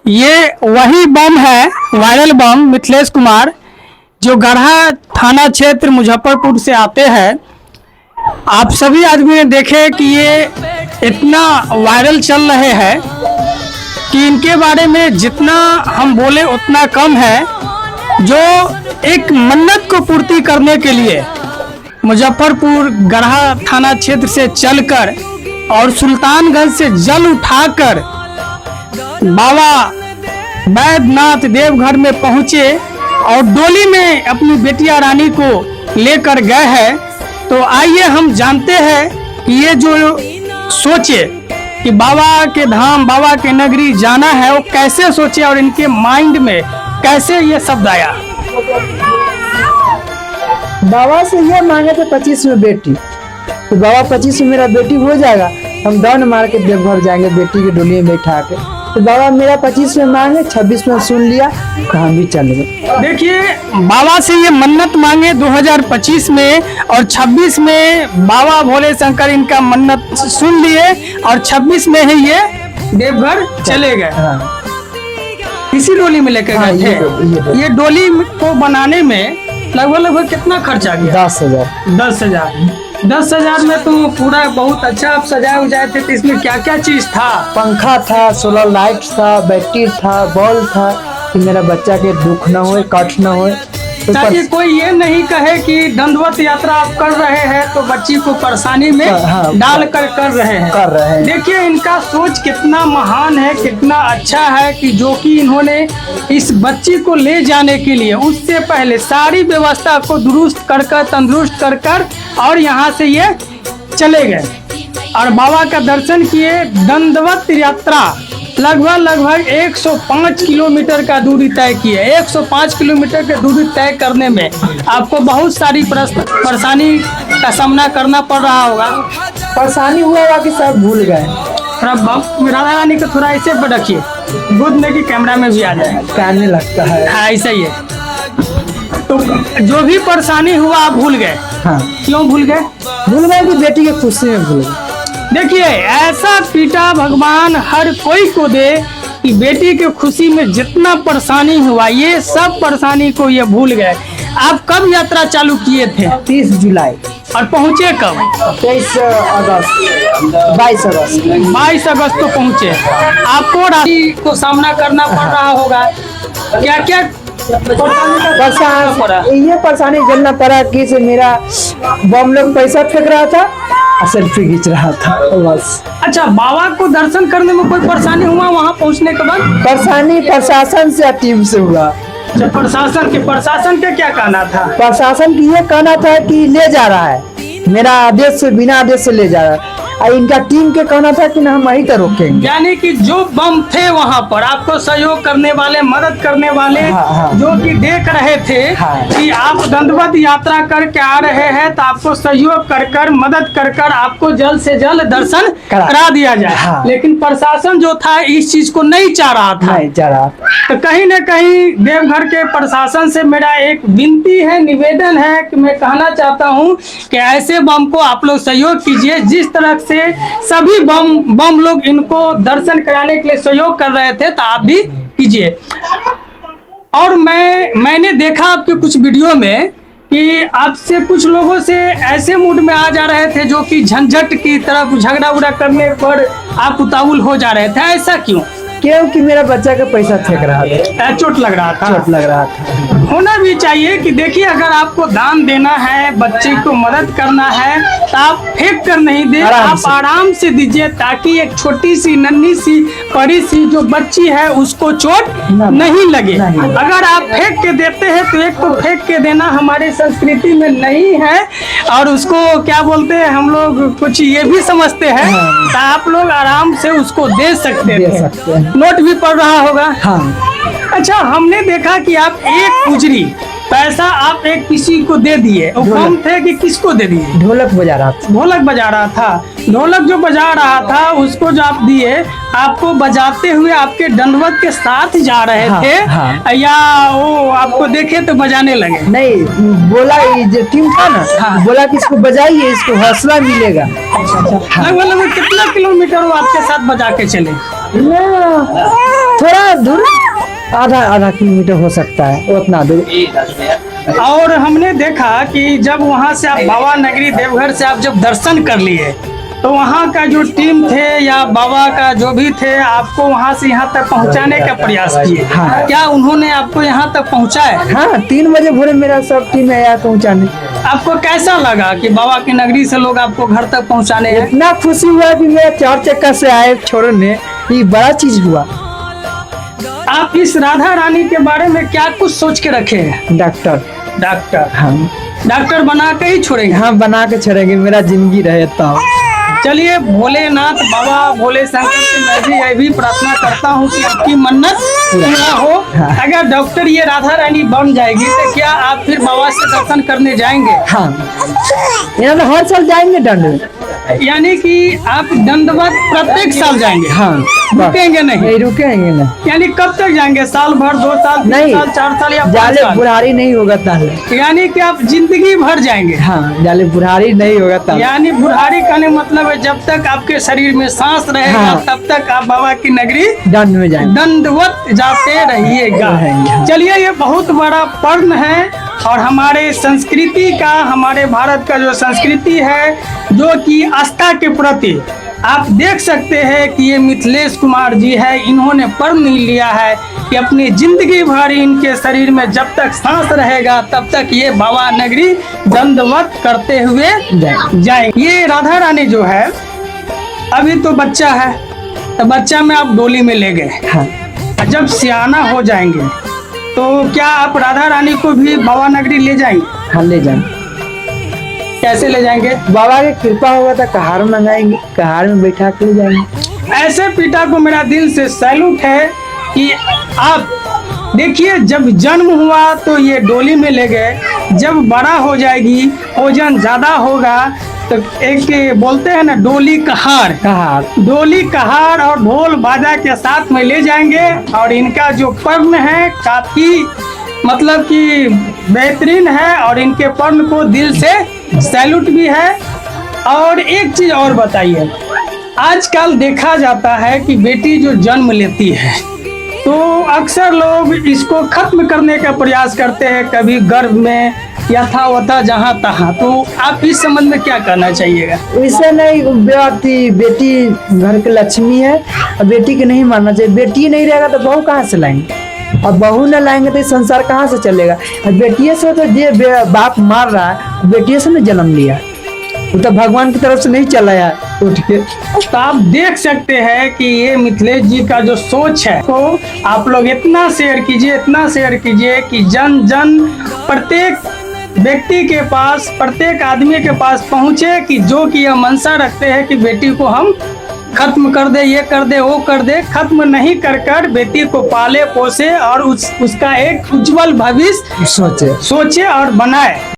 ये वही बम है, वायरल बम मिथिलेश कुमार, जो गढ़ा थाना क्षेत्र मुजफ्फरपुर से आते हैं। आप सभी आदमी ने देखे कि ये इतना वायरल चल रहे हैं कि इनके बारे में जितना हम बोले उतना कम है। जो एक मन्नत को पूर्ति करने के लिए मुजफ्फरपुर गढ़ा थाना क्षेत्र से चलकर और सुल्तानगंज से जल उठाकर बाबा बैद्यनाथ देवघर में पहुंचे और डोली में अपनी बेटिया रानी को लेकर गए हैं। तो आइए हम जानते हैं कि ये जो सोचे कि बाबा के धाम, बाबा के नगरी जाना है, वो कैसे सोचे और इनके माइंड में कैसे ये शब्द आया। बाबा से ये मांगे थे 25 में बेटी, तो बाबा 25 में मेरा बेटी हो जाएगा, हम दौड़ मार के देवघर जाएंगे बेटी की डोली में बैठा के। तो बाबा मेरा 25 में मांगे, 26 में सुन लिया तो हम भी चल गए। देखिए, बाबा से ये मन्नत मांगे 2025 में और 26 में बाबा भोले शंकर इनका मन्नत सुन लिए और 26 में ही ये देवघर चले गए। हाँ। इसी डोली में लेकर हाँ, गए थे। ये डोली को बनाने में लगभग कितना खर्चा गया? 10,000। 10,000 में तो पूरा बहुत अच्छा आप सजाए उजाए थे। तो इसमें क्या क्या चीज था? पंखा था, सोलर लाइट था, बैटरी था, बॉल था कि मेरा बच्चा के दुख न हो, कष्ट न हो। तो ताकि कोई ये नहीं कहे कि दंडवत यात्रा आप कर रहे हैं तो बच्ची को परेशानी में डाल कर रहे हैं। देखिए, इनका सोच कितना महान है, कितना अच्छा है कि जो कि इन्होंने इस बच्ची को ले जाने के लिए उससे पहले सारी व्यवस्था को दुरुस्त कर तंदुरुस्त कर और यहाँ से ये चले गए और बाबा का दर्शन किए। दंडवत यात्रा लगभग 105 किलोमीटर का दूरी तय किए। 105 किलोमीटर की दूरी तय करने में आपको बहुत सारी परेशानी का सामना करना पड़ रहा होगा। परेशानी हुआ होगा कि सब भूल गए। राधा रानी को थोड़ा ऐसे रखिए, गोद में कि कैमरा में भी आ जाए, कहने लगता है। हाँ, ऐसा ही है। तो जो भी परेशानी हुआ आप भूल गए। हाँ। क्यों भूल गए? भूल गए कि बेटी के खुशी में भूल गए। देखिए, ऐसा पीटा भगवान हर कोई को दे कि बेटी के खुशी में जितना परेशानी हुआ, ये सब परेशानी को ये भूल गए। आप कब यात्रा चालू किए थे? 30 जुलाई। और पहुँचे कब? 22 अगस्त को पहुँचे। आपको राशि को सामना करना पड़ रहा होगा। क्या क्या ये परेशानी झेलना पड़ा कि से मेरा बम लोग पैसा फेंक रहा था और सेल्फी खींच रहा था बस। अच्छा, बाबा को दर्शन करने में कोई परेशानी हुआ वहाँ पहुँचने के बाद? परेशानी प्रशासन से टीम से हुआ। प्रशासन का क्या कहना था? प्रशासन की ये कहना था कि ले जा रहा है, मेरा आदेश से, बिना आदेश से ले जा रहा है। और इनका टीम के कहना था कि ना हम वहीं तक रोकेंगे। यानी कि जो बम थे वहाँ पर आपको सहयोग करने वाले, मदद करने वाले, जो कि देख रहे थे कि आप दंडवत यात्रा करके आ रहे हैं तो आपको सहयोग कर मदद कर आपको जल्द से जल्द दर्शन करा दिया जाए। लेकिन प्रशासन जो था इस चीज को नहीं चाह रहा था। तो कहीं न कहीं देवघर के प्रशासन से मेरा एक विनती है, निवेदन है कि मैं कहना चाहता हूँ कि ऐसे बम को आप लोग सहयोग कीजिए। जिस तरह से सभी बम लोग इनको दर्शन कराने के लिए सहयोग कर रहे थे तो आप भी कीजिए। और मैंने देखा आपके कुछ वीडियो में कि आपसे कुछ लोगों से ऐसे मूड में आ जा रहे थे जो कि झंझट की तरफ झगड़ा उगड़ा करने पर आप उतावल हो जा रहे थे। ऐसा क्यों? क्योंकि मेरा बच्चा का पैसा फेंक रहा था, चोट लग रहा था। होना भी चाहिए कि देखिए, अगर आपको दान देना है, बच्चे को मदद करना है तो आप फेंक कर नहीं दे, आप आराम से दीजिए ताकि एक छोटी सी नन्ही सी परी सी जो बच्ची है उसको चोट नहीं लगे। अगर आप फेंक के देते हैं तो एक तो फेंक के देना हमारी संस्कृति में नहीं है और उसको क्या बोलते हैं हम लोग कुछ ये भी समझते हैं। तो आप लोग आराम से उसको दे सकते हैं। नोट भी पड़ रहा होगा। हाँ। अच्छा, हमने देखा कि आप एक गुजरी पैसा आप एक किसी को दे दिए, वो कम थे कि किसको दे दिए? ढोलक बजा रहा था। ढोलक जो बजा रहा था उसको जो आप दिए, आपको बजाते हुए आपके दंडवत के साथ जा रहे थे या वो आपको देखे तो बजाने लगे? नहीं, बोला जो टीम था ना, बोला कि इसको बजाइए, इसको हौसला मिलेगा। लगभग कितना किलोमीटर वो आपके साथ बजा के चले? ना, थोड़ा दूर, आधा किलोमीटर हो सकता है, उतना दूर। और हमने देखा कि जब वहाँ से आप बाबा नगरी देवघर से आप जब दर्शन कर लिए, तो वहाँ का जो टीम थे या बाबा का जो भी थे, आपको वहाँ से यहाँ तक पहुँचाने का प्रयास किए। हाँ। क्या उन्होंने आपको यहाँ तक पहुँचाया? हाँ, 3 बजे भोरे मेरा सब टीम आया पहुँचाने। आपको कैसा लगा कि बाबा की नगरी से लोग आपको घर तक पहुँचाने हैं? इतना खुशी हुआ कि मेरा 4 चक्का से आए छोड़ने, ये बड़ा चीज हुआ। आप इस राधा रानी के बारे में क्या कुछ सोच के रखे हैं? डॉक्टर, डॉक्टर, हाँ डॉक्टर बना के ही छोड़ेंगे। हाँ, बना के छोड़ेंगे, मेरा जिंदगी रहे तो। चलिए, भोलेनाथ बाबा भोले शंकर से मैं भी यही भी प्रार्थना करता हूँ कि आपकी मन्नत पूरा हो। अगर डॉक्टर ये राधा रानी बन जाएगी तो क्या आप फिर बाबा से दर्शन करने जाएंगे? हाँ, यहाँ तो हर साल जाएंगे दंड। यानी कि आप दंडवत प्रत्येक साल जाएंगे? हाँ, रुकेंगे नहीं? रुकेंगे नहीं। यानी कब तक जाएंगे? साल भर, 2 साल, 3 नहीं, साल, 4 साल या 5 जाले साल? बुढ़ारी नहीं होगा ताले। यानी कि आप जिंदगी भर जाएंगे? हाँ, जाले बुढ़ारी नहीं होगा ताले। यानी बुढ़ारी कहने मतलब है जब तक आपके शरीर में सांस रहेगा, हाँ। तब तक आप बाबा की नगरी दंड में जाएंगे। दंडवत जाते रहिएगा। रहेंगे। चलिए, ये बहुत बड़ा पर्व है और हमारे संस्कृति का, हमारे भारत का जो संस्कृति है, जो कि आस्था के प्रति आप देख सकते हैं कि ये मिथिलेश कुमार जी है, इन्होंने प्रण लिया है कि अपनी जिंदगी भर इनके शरीर में जब तक सांस रहेगा तब तक ये बाबा नगरी दंडवत करते हुए जाएंगे। ये राधा रानी जो है अभी तो बच्चा है, तो बच्चा में आप डोली में ले गए। हाँ, जब सियाना हो जाएंगे तो क्या आप राधा रानी को भी बाबा नगरी ले जाएंगे? हाँ, ले जाएंगे। कैसे ले जाएंगे? बाबा की कृपा होगा तो कहार मंगाएंगे, कहार में बैठा के ले जाएंगे। ऐसे पिता को मेरा दिल से सैल्यूट है कि आप देखिए, जब जन्म हुआ तो ये डोली में ले गए, जब बड़ा हो जाएगी, ओजन ज्यादा होगा तो एक बोलते हैं ना डोली कहार, डोली कहार और ढोल बाजा के साथ में ले जाएंगे। और इनका जो पर्व है काफी मतलब कि बेहतरीन है और इनके पर्व को दिल से सैल्यूट भी है। और एक चीज और बताइए, आजकल देखा जाता है कि बेटी जो जन्म लेती है तो अक्सर लोग इसको खत्म करने का प्रयास करते हैं, कभी गर्भ में यथावता जहाँ तहाँ। तो आप इस संबंध में क्या कहना चाहिएगा? वैसे नहीं, बेटी घर की लक्ष्मी है और बेटी के नहीं मानना चाहिए। बेटी नहीं रहेगा तो बहू कहाँ से लाएंगे, और बहू न लाएंगे तो संसार कहाँ से चलेगा। और बेटिए से तो जो बाप मार रहा है, बेटिए से ने जन्म लिया, वो तो भगवान की तरफ से नहीं चला है उठ के। तो आप देख सकते हैं कि ये मिथिलेश जी का जो सोच है, तो आप लोग इतना शेयर कीजिए, इतना शेयर कीजिए कि जन जन प्रत्येक व्यक्ति के पास, प्रत्येक आदमी के पास पहुंचे कि जो कि यह मनसा रखते हैं कि बेटी को हम खत्म कर दे, ये कर दे, वो कर दे, खत्म नहीं कर बेटी को पाले पोसे और उसका एक उज्जवल भविष्य सोचे और बनाए।